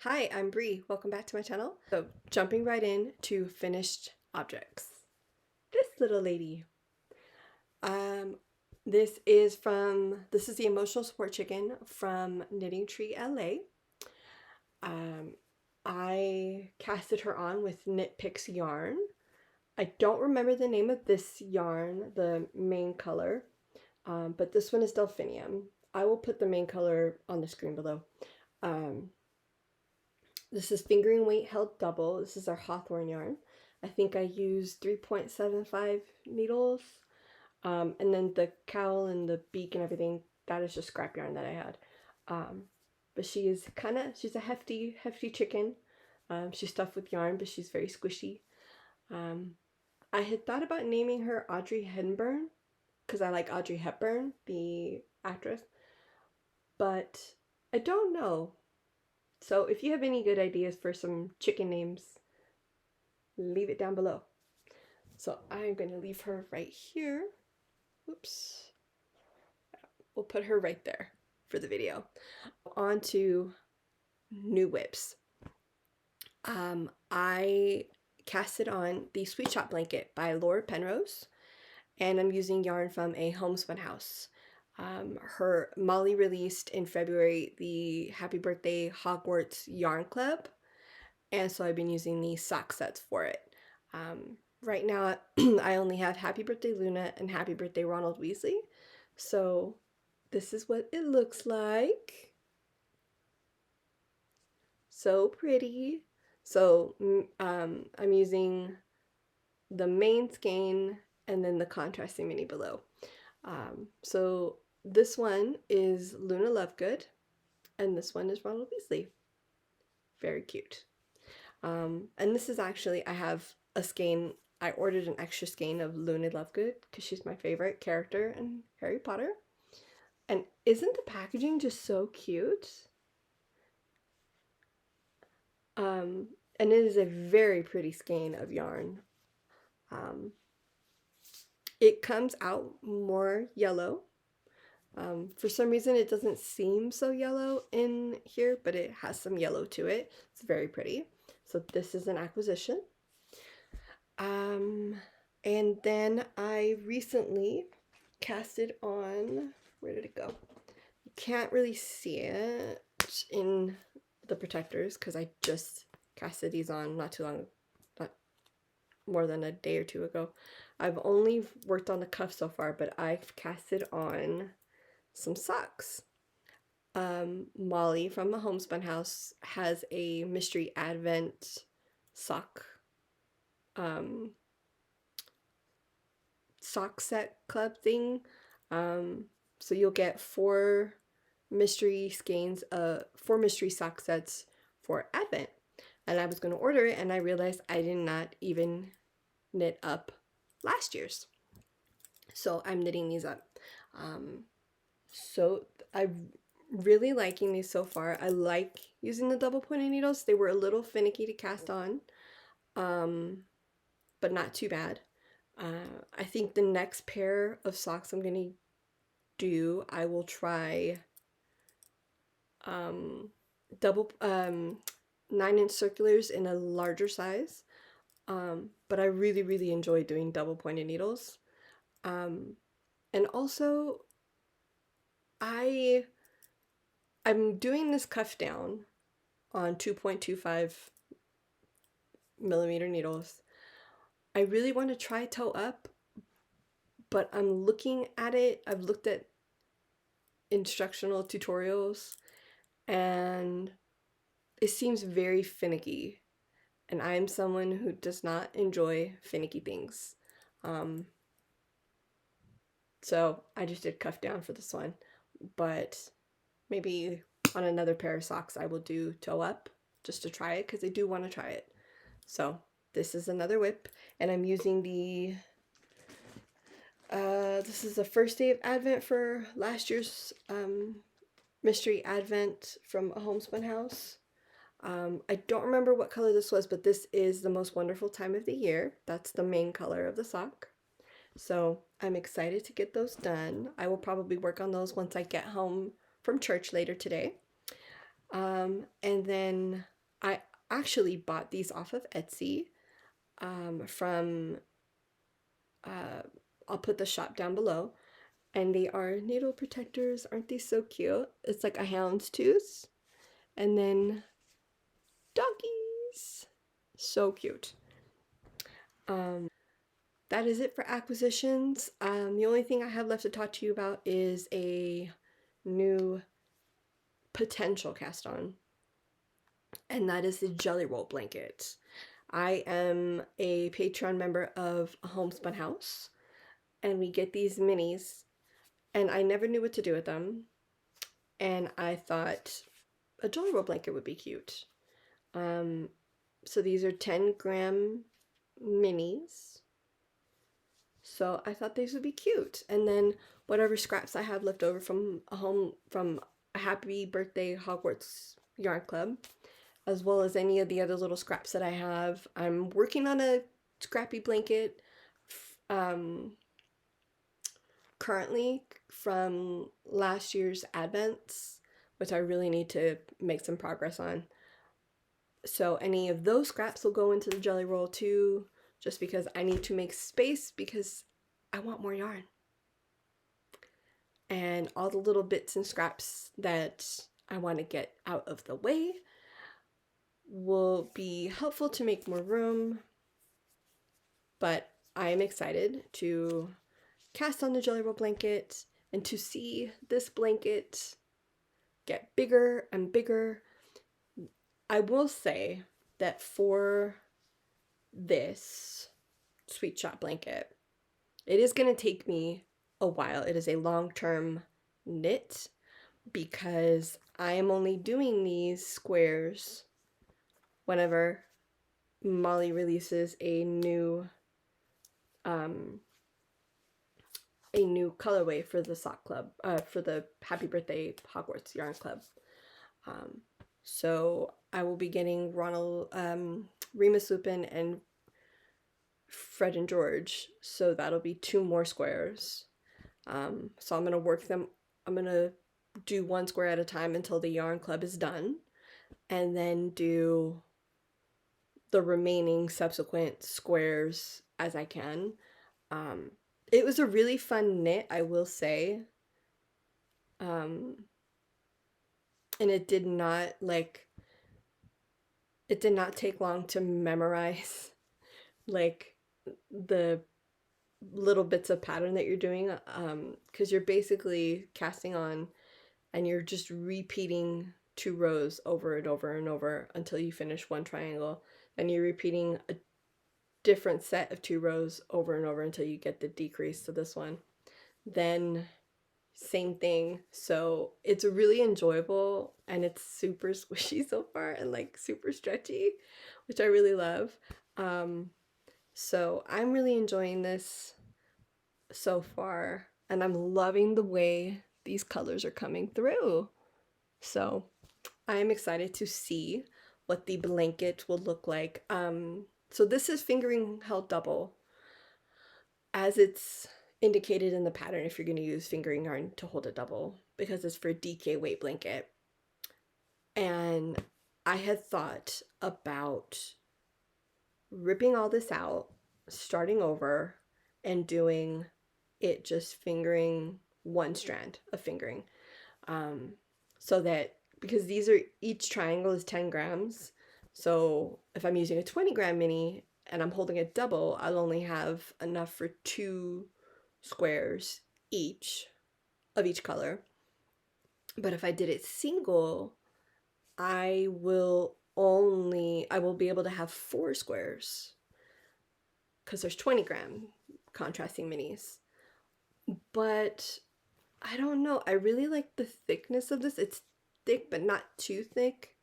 Hi, I'm Bree. Welcome back to my channel. So, jumping right in to finished objects. This little lady. Um, this is the emotional support chicken from Knitting Tree LA. Um, I casted her on with Knit Picks yarn. I don't remember the name of this yarn, the main color, but this one is Delphinium. I will put the main color on the screen below. Um, This is fingering weight held double. This is our Hawthorn yarn. I think I used 3.75 needles. And then the cowl and the beak and everything, that is just scrap yarn that I had. But she's a hefty chicken. She's stuffed with yarn, but she's very squishy. I had thought about naming her Audrey Hepburn, because I like Audrey Hepburn, the actress. But I don't know. So if you have any good ideas for some chicken names, leave it down below. So I'm going to leave her right here. Oops. We'll put her right there for the video. On to new whips. I casted on the Sweetshop blanket by Laura Penrose, and I'm using yarn from a Homespun House. Molly released in February the Happy Birthday Hogwarts Yarn Club, and so I've been using these sock sets for it. Right now, I only have Happy Birthday Luna and Happy Birthday Ronald Weasley, so this is what it looks like. So pretty. So I'm using the main skein and then the contrasting mini below. So this one is Luna Lovegood, and this one is Ronald Weasley. Very cute. And this is actually, I have a skein. I ordered an extra skein of Luna Lovegood because she's my favorite character in Harry Potter. And isn't the packaging just so cute? And it is a very pretty skein of yarn. It comes out more yellow. For some reason it doesn't seem so yellow in here, but it has some yellow to it. It's very pretty. So this is an acquisition. And then I recently casted on, where did it go? You can't really see it in the protectors because I just casted these on not more than a day or two ago. I've only worked on the cuff so far, but I've casted on some socks. Molly from the Homespun House has a mystery advent sock set club thing. So you'll get four mystery sock sets for Advent. And I was going to order it, and I realized I did not even knit up last year's. So I'm knitting these up. So I'm really liking these so far. I like using the double pointed needles. They were a little finicky to cast on, but not too bad. I think the next pair of socks I'm going to do, I will try double 9-inch circulars in a larger size. But I really enjoy doing double pointed needles. And also I'm doing this cuff down on 2.25 millimeter needles. I really want to try toe up, but I'm looking at it. I've looked at instructional tutorials and it seems very finicky, and I'm someone who does not enjoy finicky things. So I just did cuff down for this one, but maybe on another pair of socks I will do toe up just to try it because I do want to try it. So this is another whip, and I'm using the this is the first day of Advent for last year's mystery Advent from a Homespun House. I don't remember what color this was, but this is the most wonderful time of the year. That's the main color of the sock. So I'm excited to get those done. I will probably work on those once I get home from church later today. And then I actually bought these off of Etsy from, uh, I'll put the shop down below. And they are needle protectors. Aren't they so cute? It's like a houndstooth. And then doggies. So cute. That is it for acquisitions. The only thing I have left to talk to you about is a new potential cast on, and that is the Jelly Roll blanket. I am a Patreon member of Homespun House, and we get these minis, and I never knew what to do with them. And I thought a Jelly Roll blanket would be cute. Um, so these are 10-gram minis. So I thought these would be cute. And then whatever scraps I have left over from a Happy Birthday Hogwarts Yarn Club, as well as any of the other little scraps that I have. I'm working on a scrappy blanket um, currently from last year's advents, which I really need to make some progress on. So any of those scraps will go into the jelly roll too, just because I need to make space because I want more yarn. And all the little bits and scraps that I want to get out of the way will be helpful to make more room. But I am excited to cast on the jelly roll blanket and to see this blanket get bigger and bigger. I will say that for this Sweetshop blanket, it is going to take me a while. It is a long-term knit because I am only doing these squares whenever Molly releases a new colorway for the sock club, for the Happy Birthday Hogwarts Yarn Club. So I will be getting Remus Lupin and Fred and George. So that'll be 2 more squares. So I'm gonna work them. I'm gonna do 1 square at a time until the yarn club is done, and then do the remaining subsequent squares as I can. It was a really fun knit, I will say. And it did not take long to memorize like the little bits of pattern that you're doing, because you're basically casting on and you're just repeating 2 rows over and over and over until you finish 1 triangle. Then you're repeating a different set of 2 rows over and over until you get the decrease to this one. Then same thing. So it's really enjoyable and it's super squishy so far and like super stretchy, which I really love. So I'm really enjoying this so far, and I'm loving the way these colors are coming through. So I'm excited to see what the blanket will look like. So this is fingering held double, as it's indicated in the pattern if you're going to use fingering yarn to hold it double, because it's for a DK weight blanket. And I had thought about ripping all this out, starting over, and doing it just fingering 1 strand of fingering. So that, because each triangle is 10 grams. So if I'm using a 20-gram mini and I'm holding it double, I'll only have enough for 2 squares each of each color. But if I did it single, I will be able to have 4 squares because there's 20-gram contrasting minis. But I don't know. I really like the thickness of this. It's thick, but not too thick.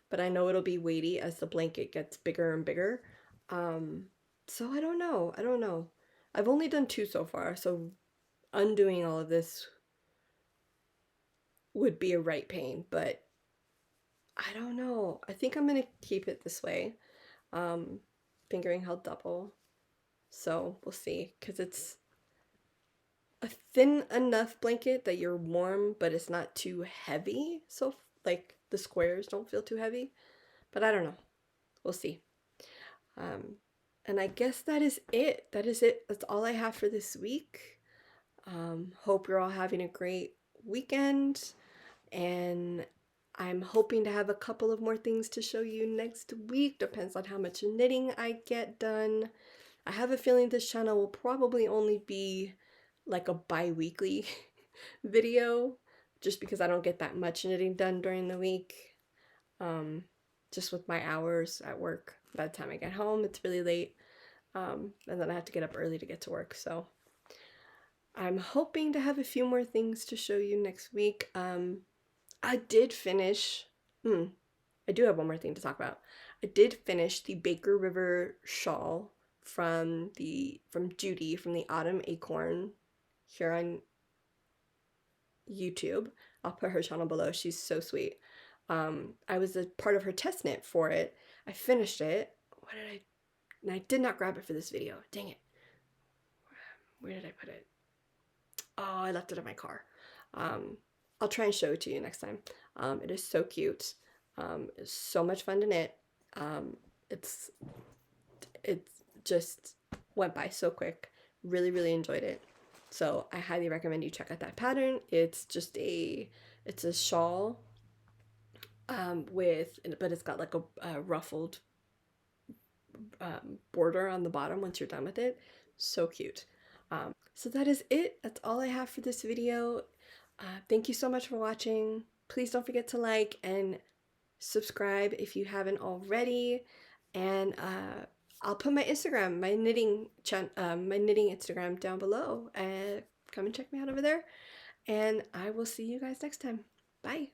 But I know it'll be weighty as the blanket gets bigger and bigger. So I don't know. I've only done 2 so far, so undoing all of this would be a right pain, but I don't know. I think I'm gonna keep it this way. Fingering held double. So we'll see, because it's a thin enough blanket that you're warm, but it's not too heavy. So like the squares don't feel too heavy, but I don't know. We'll see. And I guess that is it. That is it. That's all I have for this week. Hope you're all having a great weekend, and I'm hoping to have a couple of more things to show you next week. Depends on how much knitting I get done. I have a feeling this channel will probably only be like a bi-weekly video, just because I don't get that much knitting done during the week. Just with my hours at work. By the time I get home, it's really late. And then I have to get up early to get to work. So I'm hoping to have a few more things to show you next week. I did finish. I do have one more thing to talk about. I did finish the Baker River shawl from Judy from the Autumn Acorn here on YouTube. I'll put her channel below. She's so sweet. I was a part of her test knit for it. I finished it. And I did not grab it for this video. Dang it. Where did I put it? Oh, I left it in my car. I'll try and show it to you next time. It is so cute. It's so much fun to knit. It's just went by so quick. Really, really enjoyed it. So I highly recommend you check out that pattern. It's a shawl but it's got like a ruffled border on the bottom once you're done with it. So cute. So that is it. That's all I have for this video. Thank you so much for watching. Please don't forget to like and subscribe if you haven't already. And I'll put my Instagram, my knitting Instagram down below. Come and check me out over there. And I will see you guys next time. Bye.